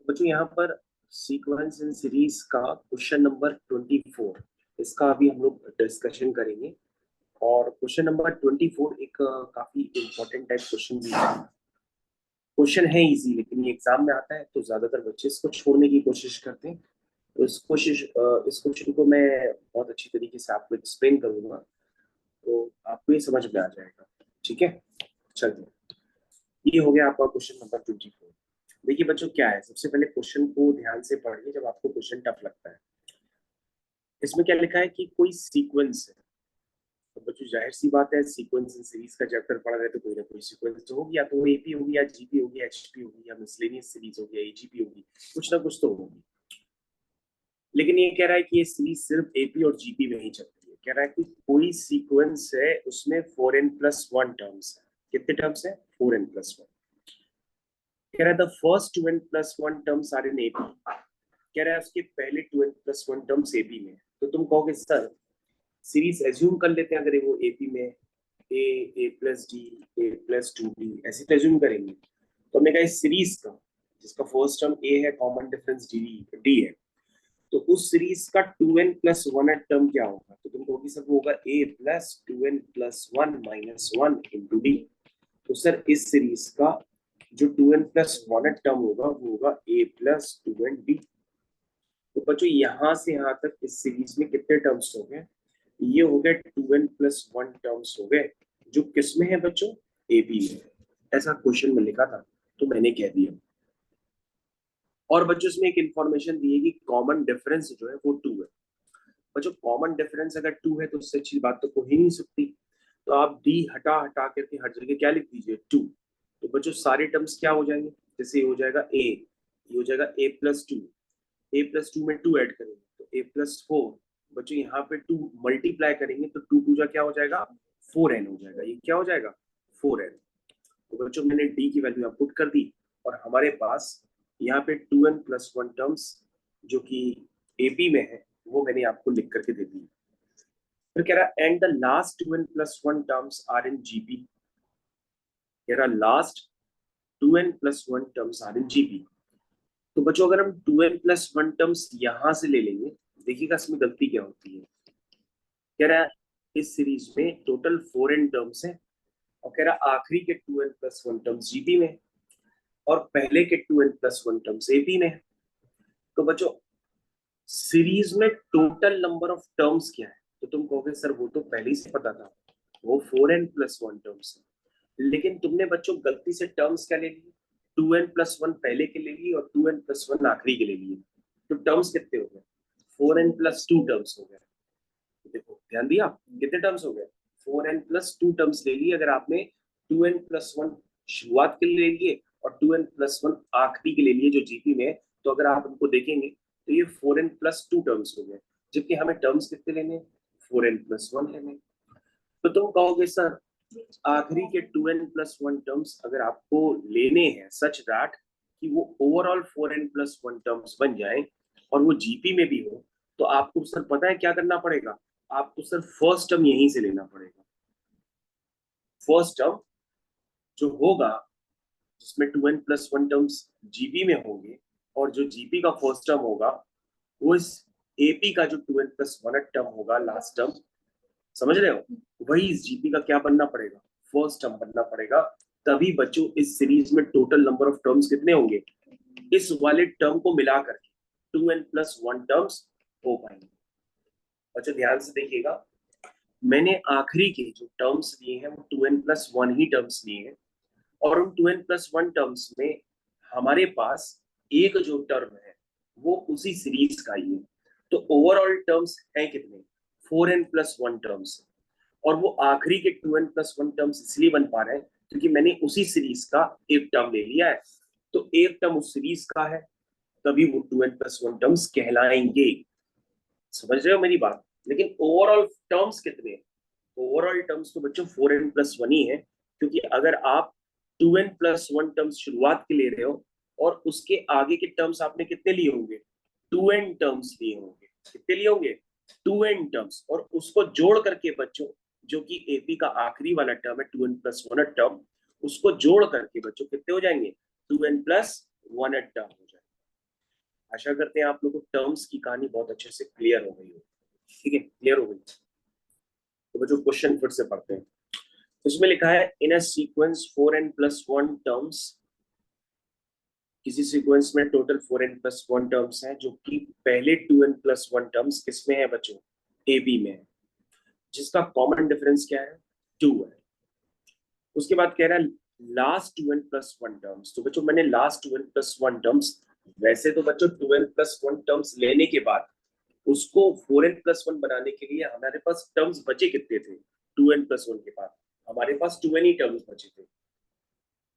बच्चों यहाँ पर सीक्वेंस इन सीरीज का क्वेश्चन नंबर 24, इसका अभी हम लोग डिस्कशन करेंगे। और क्वेश्चन नंबर 24 एक काफी इम्पोर्टेंट टाइप क्वेश्चन भी है। क्वेश्चन है इजी, लेकिन ये एग्जाम में आता है तो ज्यादातर बच्चे इसको छोड़ने की कोशिश करते हैं। तो इस क्वेश्चन को मैं बहुत अच्छी तरीके से आपको एक्सप्लेन करूंगा, तो आपको ये समझ में आ जाएगा। ठीक है, चलिए, ये हो गया आपका क्वेश्चन नंबर 24। देखिए बच्चों, क्या है, सबसे पहले क्वेश्चन को ध्यान से पढ़िए जब आपको क्वेश्चन टफ लगता है। इसमें क्या लिखा है कि कोई सीक्वेंस है। तो बच्चों जाहिर सी बात है, सीक्वेंस इन सीरीज का चैप्टर पढ़ रहे तो कोई ना कोई सीक्वेंस तो होगी, या तो एपी होगी, या जीपी होगी, एचपी होगी, या मिसलेनियस सीरीज होगी, या एजीपी होगी, कुछ ना कुछ तो होगी। लेकिन ये कह रहा है कि ये सीरीज सिर्फ एपी और जीपी में ही चलती है। कह रहा है कि कोई सीक्वेंस है, उसमें 4n+1 टर्म्स है। कितने टर्म्स है? 4n+1। कह रहा है the first 2n+1 terms are in AP. कह रहा है उसके पहले 2n+1 टर्म्स एपी में। तो तुम कहोगे सर सीरीज एज्यूम कर लेते हैं, अगर वो एपी में a+d a+2b ऐसे तो एज्यूम करेंगे। तो हमने कहा इस सीरीज का जिसका फर्स्ट टर्म a है, कॉमन डिफरेंस d है, तो उस सीरीज का 2n+1 टर्म क्या होगा? तो तुम कहोगे सर वो होगा a+2n+1 -1 × d। तो सर इस सीरीज का जो 2n+1 टर्म होगा वो होगा a+2n d। तो बच्चों यहाँ से यहाँ तक इस सीरीज में कितने टर्म्स हो गए? ये हो गए 2n+1 टर्म्स हो गए, जो किसमें है बच्चों? एबी में। ऐसा क्वेश्चन में लिखा था तो मैंने कह दिया। और बच्चों इसमें एक इंफॉर्मेशन दी है कि कॉमन डिफरेंस जो है वो 2 है। बच्चों कॉमन डिफरेंस अगर 2 है तो उससे अच्छी बात तो हो ही नहीं सकती। तो आप डी हटा हटा करके हर जगह क्या लिख दीजिए? 2। तो बच्चों सारे टर्म्स क्या हो जाएंगे? जैसे ये हो जाएगा ए, ये हो जाएगा a+2, a+2 में 2 ऐड करेंगे तो a+4। बच्चों यहाँ पे 2 मल्टीप्लाई करेंगे तो 2 2 क्या हो जाएगा? 4n हो जाएगा। ये क्या हो जाएगा? 4n। तो बच्चों मैंने d की वैल्यू पुट कर दी, और हमारे पास यहाँ पे 2n+1 टर्म्स जो कि AP में है वो मैंने आपको लिख करके दे दी। फिर कह रहा and the last 2n+1 terms are in GP. कह रहा last 2n+1 terms are in GP. तो बच्चों अगर हम 2n+1 टर्म्स यहां से ले लेंगे, देखिएगा इसमें गलती क्या होती है। कह रहा है इस सीरीज में टोटल 4n टर्म्स है, और कह रहा आखिरी के 2n+1 टर्म्स जीपी में और पहले के 2n+1 टर्म्स एपी में। तो बच्चों सीरीज में टोटल नंबर ऑफ टर्म्स क्या है? तो तुम कहोगे सर वो तो पहले ही से पता था, वो 4n+1 टर्म्स है। लेकिन तुमने बच्चों गलती से टर्म्स क्या ले लिए? 2n+1 पहले के ले लिए और 2n+1 आखिरी के ले लिए। तो टर्म्स कितने हो गए? 4n+2 टर्म्स हो गए। देखो ध्यान दिया, कितने टर्म्स हो गए? 4n+2 टर्म्स ले लिए अगर आपने 2n+1 शुरुआत के लिए ले लिए और 2n+1 आखिरी के ले लिए जो जीपी में। तो अगर आप उनको देखेंगे तो ये 4n+2 टर्म्स हो गए, जबकि हमें टर्म्स कितने लेने? 4n+1 लेने। तो तुम कहोगे सर आखिरी के 2n+1 टर्म्स अगर आपको लेने हैं सच दैट कि वो ओवरऑल 4n+1 टर्म्स बन जाए और वो जीपी में भी हो, तो आपको सर पता है क्या करना पड़ेगा? आपको सर फर्स्ट टर्म यहीं से लेना पड़ेगा। फर्स्ट टर्म जो होगा जिसमें 2n+1 टर्म्स जीपी में होंगे, और जो जीपी का फर्स्ट टर्म होगा वो इस एपी का जो 2n+1 टर्म होगा लास्ट टर्म, समझ रहे हो, वही इस जीपी का क्या बनना पड़ेगा? फर्स्ट टर्म बनना पड़ेगा। तभी बच्चों इस सीरीज में टोटल नंबर ऑफ टर्म्स कितने होंगे? इस वाले टर्म को मिला करके 2n+1 टर्म्स हो पाएंगे। अच्छा ध्यान से देखिएगा, मैंने आखिरी के जो टर्म्स लिए हैं वो 2n+1 ही टर्म्स लिए हैं, और उन 2n+1 टर्म्स में हमारे पास एक जो टर्म है वो उसी सीरीज का ही है। तो ओवरऑल टर्म्स है कितने? 4n+1 terms. और वो आखिरी के 2n+1 टर्म्स इसलिए बन पा रहे हैं क्योंकि मैंने उसी सीरीज का एक टर्म ले लिया है। तो एक टर्म उस सीरीज का है, तभी वो 2n+1 टर्म्स कहलाएंगे। समझ रहे हो मेरी बात? लेकिन ओवरऑल टर्म्स कितने? ओवरऑल टर्म्स तो बच्चों 4n+1 ही है, क्योंकि अगर आप 2n+1 टर्म्स शुरुआत के ले रहे हो और उसके आगे के टर्म्स आपने कितने लिए होंगे? 2n टर्म्स लिए होंगे। कितने लिए होंगे? 2n terms. और उसको जोड़ करके बच्चों, जो कि एपी का आखिरी वाला टर्म है 2n+1 टर्म, उसको जोड़ करके बच्चों कितने हो जाएंगे? 2n+1 टर्म हो जाएंगे। आशा करते हैं आप लोगों को टर्म्स की कहानी बहुत अच्छे से क्लियर हो गई हो। ठीक है, क्लियर हो गई। तो बच्चों क्वेश्चन फिर से पढ़ते हैं। इसमें लिखा है इन अ सीक्वेंस 4n+1 टर्म्स, किसी सीक्वेंस में टोटल 4n+1 टर्म्स हैं, जो कि पहले 2n+1 टर्म्स किसमें है बच्चों? ए बी में है, जिसका कॉमन डिफरेंस क्या है? 2 है। उसके बाद कह रहा है लास्ट 2n+1 टर्म्स। तो बच्चों मैंने लास्ट 2n+1 टर्म्स, वैसे तो बच्चों 2n+1 टर्म्स लेने के बाद उसको 4n+1 बनाने के लिए हमारे पास टर्म्स बचे कितने थे? 2n+1 के बाद हमारे पास 2n ही टर्म्स बचे थे,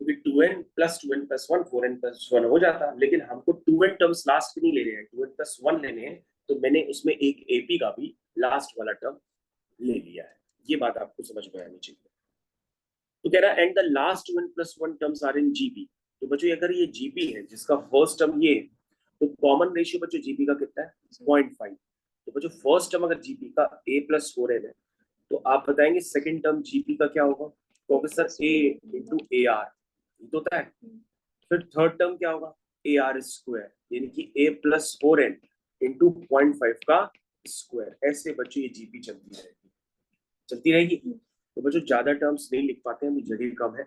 क्योंकि 2n+2n+1 4n+1 हो जाता, लेकिन हमको 2n टर्म्स लास्ट के नहीं ले रहे हैं, 2n+1 लेने हैं। तो मैंने उसमें एक एपी का भी लास्ट वाला टर्म ले लिया है। ये बात आपको समझ में आनी चाहिए। तो कह रहा है and the last 2n+1 terms are in GP. तो बच्चों अगर ये जीपी है, जिसका फर्स्ट टर्म ये है, तो कॉमन रेशियो बच्चों जीपी का कितना है? 0.5। तो बच्चों फर्स्ट टर्म अगर जीपी का a+4n है, तो आप बताएंगे सेकंड टर्म जीपी का क्या होगा? तो sir a into A R, ये तो होता है। फिर थर्ड टर्म क्या होगा? ए आर स्क्वायर, यानी कि a+4n इंटू 0.5 का स्क्वायर। ऐसे बच्चों ये जीपी चलती रहेगी। तो बच्चों ज्यादा टर्म्स नहीं लिख पाते हैं, जगह कम है,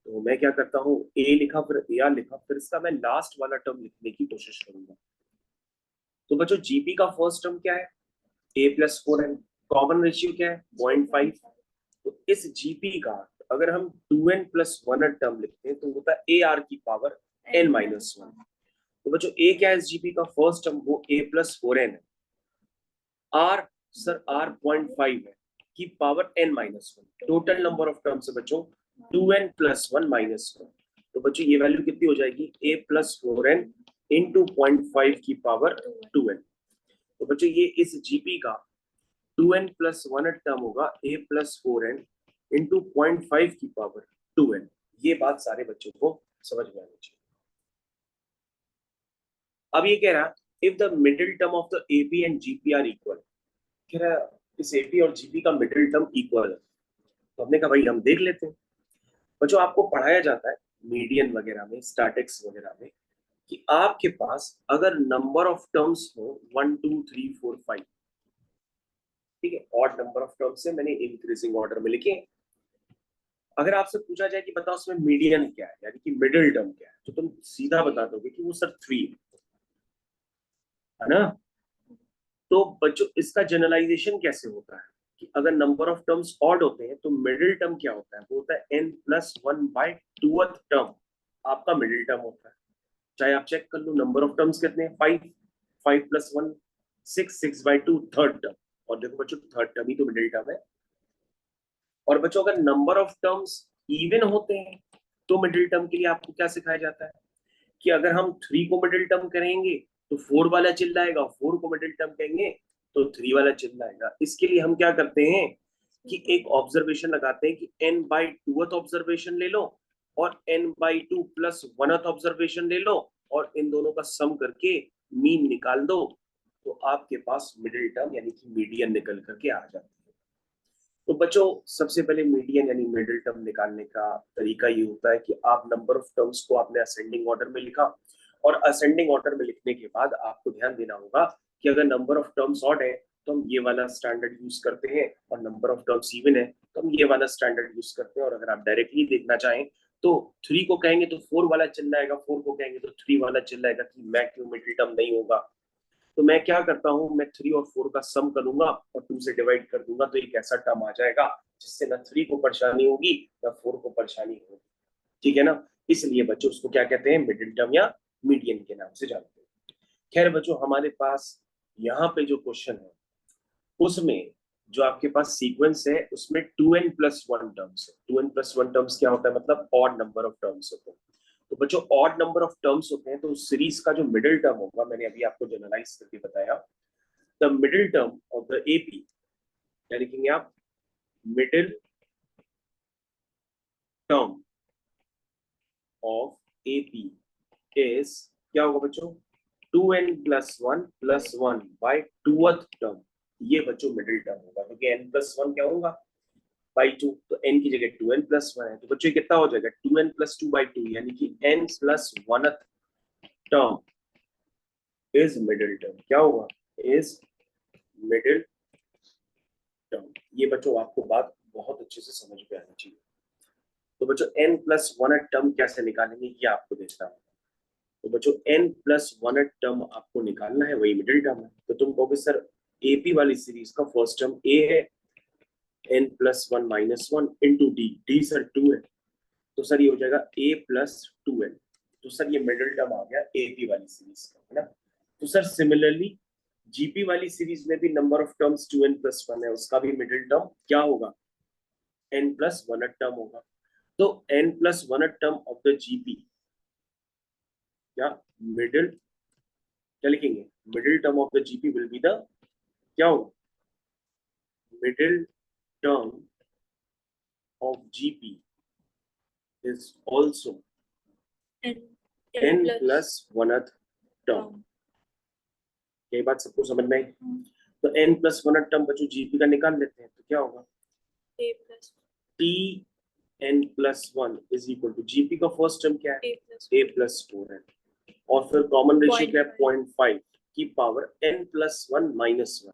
तो मैं क्या करता हूँ, ए लिखा फिर ए आर लिखा, फिर इसका मैं लास्ट वाला टर्म लिखने की कोशिश करूंगा। तो बच्चों जीपी का फर्स्ट टर्म क्या है? a+4n। कॉमन रेशियो क्या है? 0.5। तो इस जीपी का अगर हम 2n+1 टर्म लिखते हैं तो होता है ए आर की पावर n-1। तो बच्चों ए क्या है इस जीपी का? फर्स्ट टर्म वो a+4n है। आर सर आर 0.5 है की power n-1। Total number of terms है बच्चों 2n+1-1। तो बच्चों ये वैल्यू कितनी हो जाएगी? a+4n इंटू 0.5 की पावर 2n। तो बच्चों ये इस जीपी का 2n+1 टर्म होगा a+4n इंटू 0.5 की पावर 2n। ये बात सारे बच्चों को समझ में आनी चाहिए। अब ये कह रहा if the middle term of the AP and GP are equal, कह रहा इस एपी और जीपी का मिडिल टर्म इक्वल है। तो हमने कहा भाई हम देख लेते हैं। बच्चों आपको पढ़ाया जाता है मीडियन वगैरह में, स्टैटिक्स वगैरह में, कि आपके पास अगर नंबर ऑफ टर्म्स हो 1 2 3 4 5, ठीक है, ऑड नंबर ऑफ टर्म्स है, मैंने इंक्रीजिंग ऑर्डर में लिखे। अगर आपसे पूछा जाए कि बताओ उसमें मीडियन क्या है, यानी कि मिडिल टर्म क्या है, तो तुम सीधा बता दोगे कि वो सर 3 है ना। तो बच्चों इसका जनरलाइजेशन कैसे होता है कि अगर नंबर ऑफ टर्म्स ऑड होते हैं तो मिडिल टर्म क्या होता है? वो होता है n+1/2th टर्म आपका मिडिल टर्म होता है। चाहे आप चेक कर लो नंबर ऑफ टर्म्स कितने हैं, 5, 5 + 1 6, 6/2 थर्ड टर्म। और देखो बच्चों थर्ड टर्म ही तो मिडिल टर्म है। और बच्चों अगर नंबर ऑफ टर्म्स इवन होते हैं तो मिडिल टर्म के लिए आपको क्या सिखाया जाता है कि अगर हम 3 को मिडिल टर्म करेंगे तो 4 वाला चिल्लाएगा, 4 को मिडिल टर्म कहेंगे तो 3 वाला चिल्लाएगा। इसके लिए हम क्या करते हैं कि एक ऑब्जर्वेशन लगाते हैं कि n/2th ऑब्जर्वेशन ले लो और n/2 + 1th ऑब्जर्वेशन ले लो और इन दोनों का सम करके मीन निकाल दो, तो आपके पास मिडिल टर्म यानी कि मीडियन निकल करके आ जाता है। तो बच्चों सबसे पहले मीडियन यानी मिडिल टर्म निकालने का तरीका ये होता है कि आप नंबर ऑफ टर्म्स को आपने असेंडिंग ऑर्डर में लिखा, और असेंडिंग ऑर्डर में लिखने के बाद आपको ध्यान देना होगा कि अगर नंबर ऑफ टर्म्स ऑड है तो हम ये वाला स्टैंडर्ड यूज करते हैं, और नंबर ऑफ टर्म्स इवन है तो हम ये वाला स्टैंडर्ड यूज करते हैं। और अगर आप डायरेक्टली देखना चाहें तो 3 को कहेंगे तो 4 वाला चिल्लाएगा, 4 को कहेंगे तो 3 वाला चिल्लाएगा कि मैं क्यों मिडिल टर्म नहीं होगा। तो मैं क्या करता हूँ, मैं 3 और 4 का सम करूंगा और 2 से डिवाइड कर दूंगा, तो एक ऐसा टर्म आ जाएगा जिससे ना 3 को परेशानी होगी ना 4 को परेशानी होगी। ठीक है ना। इसलिए बच्चों उसको क्या कहते हैं? मिडिल टर्म या मीडियन के नाम से जानते हैं। खैर बच्चों हमारे पास यहाँ पे जो क्वेश्चन है उसमें जो आपके पास सीक्वेंस है उसमें 2n+1 टर्म्स है। 2n+1 टर्म्स क्या होता है? मतलब ऑड नंबर ऑफ टर्म्स होते हैं। तो बच्चों ऑड नंबर ऑफ टर्म्स होते हैं तो उस सीरीज का जो मिडिल टर्म होगा, मैंने अभी आपको जनरलाइज करके बताया, the middle term of the AP, क्या लिखेंगे आप? Middle term of AP is क्या होगा बच्चों? 2n+1+1/2th term. ये बच्चों मिडिल टर्म होगा, क्योंकि n+1 क्या होगा? बाई 2, तो n की जगह 2n+1 है, तो बच्चों कितना हो जाएगा? 2n+2/2, यानी कि n+1th term is middle term, क्या होगा, इज मिडिल टर्म। ये बच्चों आपको बात बहुत अच्छे से समझ में आनी चाहिए। तो बच्चों n+1 टर्म कैसे निकालेंगे ये आपको देखना है। तो बच्चों n+1 टर्म आपको निकालना है, वही मिडिल टर्म है। तो तुम कहोगे सर एपी वाली सीरीज का फर्स्ट टर्म a है, n+1 - 1 इंटू डी सर 2 है, तो सर ये हो जाएगा a+2n। तो सर ये मिडिल टर्म आ गया एपी वाली सीरीज का, है ना। तो सर सिमिलरली जीपी वाली सीरीज में भी नंबर ऑफ टर्म्स 2n+1 है, उसका भी मिडिल टर्म क्या होगा, n+1 टर्म होगा। तो n+1 term of the GP, क्या मिडिल, क्या लिखेंगे, middle term of the GP will be the, क्या होगा, middle term of GP is also n+1 term. ये बात सबको समझ में आई। तो n+1 टर्म बच्चों जीपी का निकाल लेते हैं, तो क्या होगा, t n+1 is equal to GP का फर्स्ट टर्म क्या है, a+4n, और फिर कॉमन रेशियो क्या है 0.5 की पावर n+1 - 1,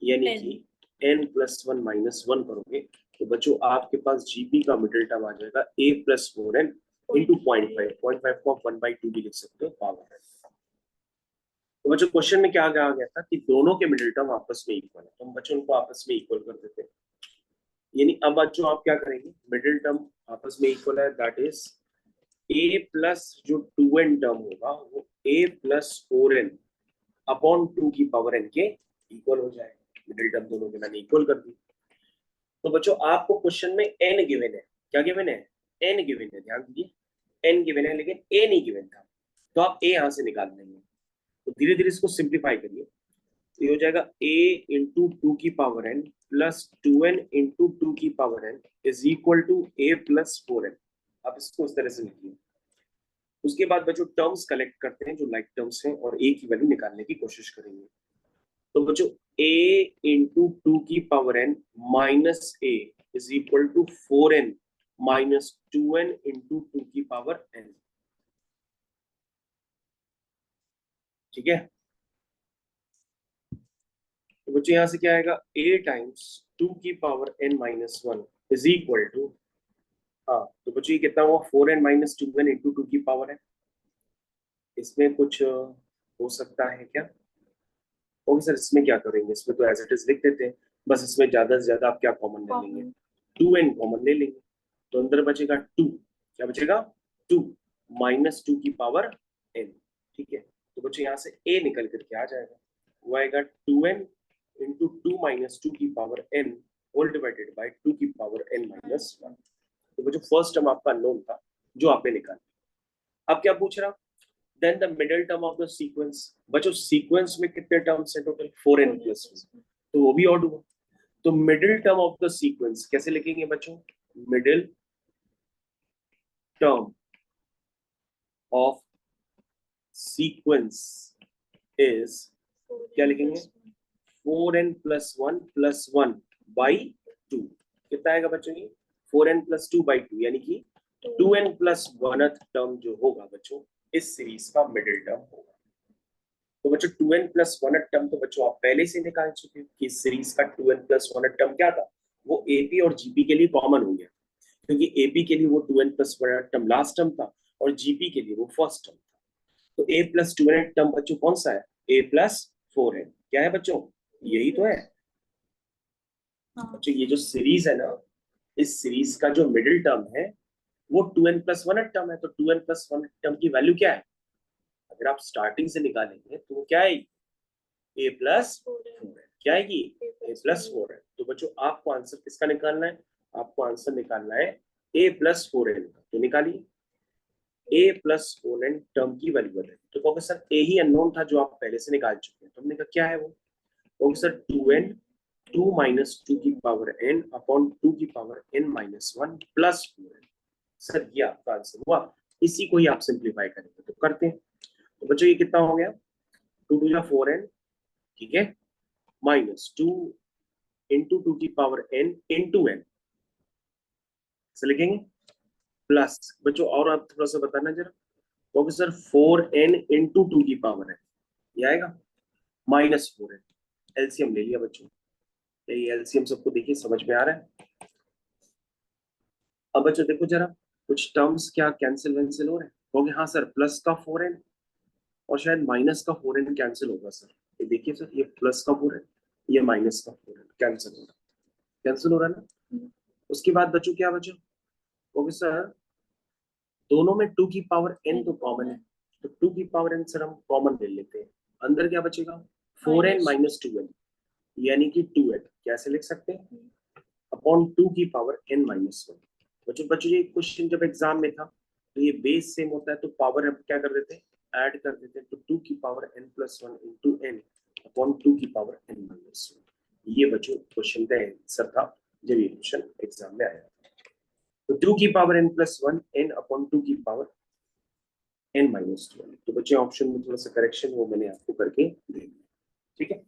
यानी कि n+1 - 1 करोगे तो बच्चों आपके पास जीपी का मिडिल टर्म आ जाएगा a+4n इंटू 0.5, 0.5 को 1/2 भी लिख सकते हो, पावर है। तो बच्चों क्वेश्चन में क्या आ गया था कि दोनों के मिडिल टर्म आपस में इक्वल है, तो हम बच्चों उनको आपस में इक्वल कर देते हैं। यानी अब बच्चों आप क्या करेंगे, मिडिल टर्म आपस में इक्वल है, दैट इज a प्लस जो 2n टर्म होगा वो a+4n अपॉन 2 की पावर n के इक्वल हो जाएगा। मिडिल टर्म दोनों के मैंने इक्वल कर दी। तो बच्चों आपको क्वेश्चन में n गिवन है, क्या गिवन है, n गिवन है, ध्यान दीजिए n गिवन है लेकिन a नहीं गिवन था, तो आप a यहां से निकाल देंगे। तो धीरे धीरे इसको सिंप्लीफाई करिए, तो ये हो जाएगा a इंटू 2 की power n plus 2n into 2 की power n is equal to a+4n। आप इसको इस तरह से लिखिए। उसके बाद बच्चों टर्म्स कलेक्ट करते हैं जो लाइक टर्म्स हैं और a की वैल्यू निकालने की कोशिश करेंगे। तो बच्चों a इंटू 2 की power n minus a is equal to 4n minus 2n into 2 की पावर n, ठीक है। तो बच्चों यहां से क्या आएगा, a टाइम्स 2 की power n minus 1 is equal to, हाँ तो बच्चों ये कितना हुआ, 4n माइनस 2n इंटू 2 की पावर है। इसमें कुछ हो सकता है क्या, ओके सर इसमें क्या करेंगे, इसमें तो एज इट इज लिख देते हैं, बस इसमें ज्यादा से ज्यादा आप क्या कॉमन ले लेंगे, 2n कॉमन ले लेंगे, तो अंदर बचेगा 2, क्या बचेगा 2 माइनस 2 की पावर n, ठीक है। तो बच्चों यहाँ से a निकल करके आ जाएगा, वो आएगा 2n इंटू 2 माइनस 2 की power n whole divided by 2 की पावर n माइनस 1। तो बच्चों फर्स्ट टर्म आपका अननोन था जो आपने निकाला। अब क्या पूछ रहा, then the middle term of the sequence. बच्चों सीक्वेंस में कितने टर्म्स हैं टोटल, 4n+1, तो वो भी ऑड हुआ। तो middle term of the sequence कैसे लिखेंगे बच्चों, middle term of sequence is, क्या लिखेंगे, 4n+1+1/2, कितना आएगा बच्चों ये, 4n+2/2, यानी कि 2n+1 टर्म जो होगा बच्चों इस सीरीज का मिडिल टर्म होगा। तो बच्चों 2n+1 टर्म तो बच्चों आप पहले से निकाल चुके हो कि सीरीज का 2n+1 टर्म क्या था, वो एपी और जीपी के लिए कॉमन हो गया, क्योंकि एपी के लिए वो 2n+1 टर्म लास्ट टर्म था और जीपी के लिए वो फर्स्ट टर्म था। तो a+2n टर्म बच्चों कौन सा है, a+4n, क्या है बच्चों, यही तो है। बच्चों ये जो सीरीज है ना, इस सीरीज का जो मिडिल टर्म है वो 2n+1 टर्म है, तो 2n+1 टर्म की वैल्यू क्या है, अगर आप स्टार्टिंग से निकालेंगे तो वो क्या है, a+4 है, क्या आएगी, a+4 है। तो बच्चों आपको आंसर किसका निकालना है, आपको आंसर निकालना है a+4n का, तो निकालिए। a+4n टर्म की वैल्यू बताइए, तो कहोगे सर a ही अननोन था जो आप पहले से निकाल चुके हैं, तो हमने कहा क्या है वो, कहोगे सर 2n 2 माइनस 2 की पावर n अपॉन 2 की power n minus 1 plus 4n। Sir ये आपका आंसर हुआ, इसी को ही आप सिंप्लीफाई करेंगे, तो करते हैं। तो बच्चों ये कितना हो गया, 2 2 4n, ठीक है, माइनस 2 इंटू 2 की पावर n इंटू n, ऐसे लिखेंगे, प्लस बच्चों और आप थोड़ा सा बताना जरा, क्योंकि सर 4n इंटू 2 की पावर है, ये आएगा -4n। एलसीएम ले लिया बच्चों, ये एलसीएम सबको देखिए समझ में आ रहा है। अब बच्चों देखो जरा कुछ टर्म्स क्या कैंसिल वैंसिल हो रहे हैं, कहोगे हाँ सर प्लस का 4n और शायद माइनस का 4n कैंसिल होगा सर। ये देखिए सर, ये प्लस का 4n, ये माइनस का 4n कैंसिल हो रहा है, कैंसिल हो रहा है ना। उसके बाद बच्चों क्या बचा, कहोगे सर दोनों में 2 की पावर n तो कॉमन है, तो 2 की पावर n सर हम कॉमन ले लेते हैं, अंदर क्या बचेगा 4n माइनस 2n, यानी कि 2n कैसे लिख सकते हैं अपॉन 2 की पावर n माइनस 1। बच्चों बच्चों ये क्वेश्चन जब एग्जाम में था तो ये बेस सेम होता है तो पावर अब क्या कर देते हैं ऐड कर देते हैं, तो 2 की power n plus 1 into n upon 2 की पावर n माइनस 1। ये बच्चों क्वेश्चन का आंसर था जब ये क्वेश्चन एग्जाम में आया। तो 2 की power n plus 1 n upon 2 की पावर n माइनस 2। तो बच्चे ऑप्शन में थोड़ा सा करेक्शन वो मैंने आपको करके दे दिया, ठीक है।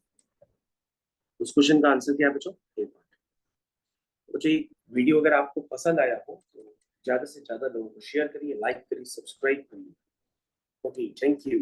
उस क्वेश्चन का आंसर क्या है बच्चों, ए पार्ट। बच्चों वीडियो अगर आपको पसंद आया हो तो ज्यादा से ज्यादा लोगों को शेयर करिए, लाइक करिए, सब्सक्राइब करिए। Okay, thank you.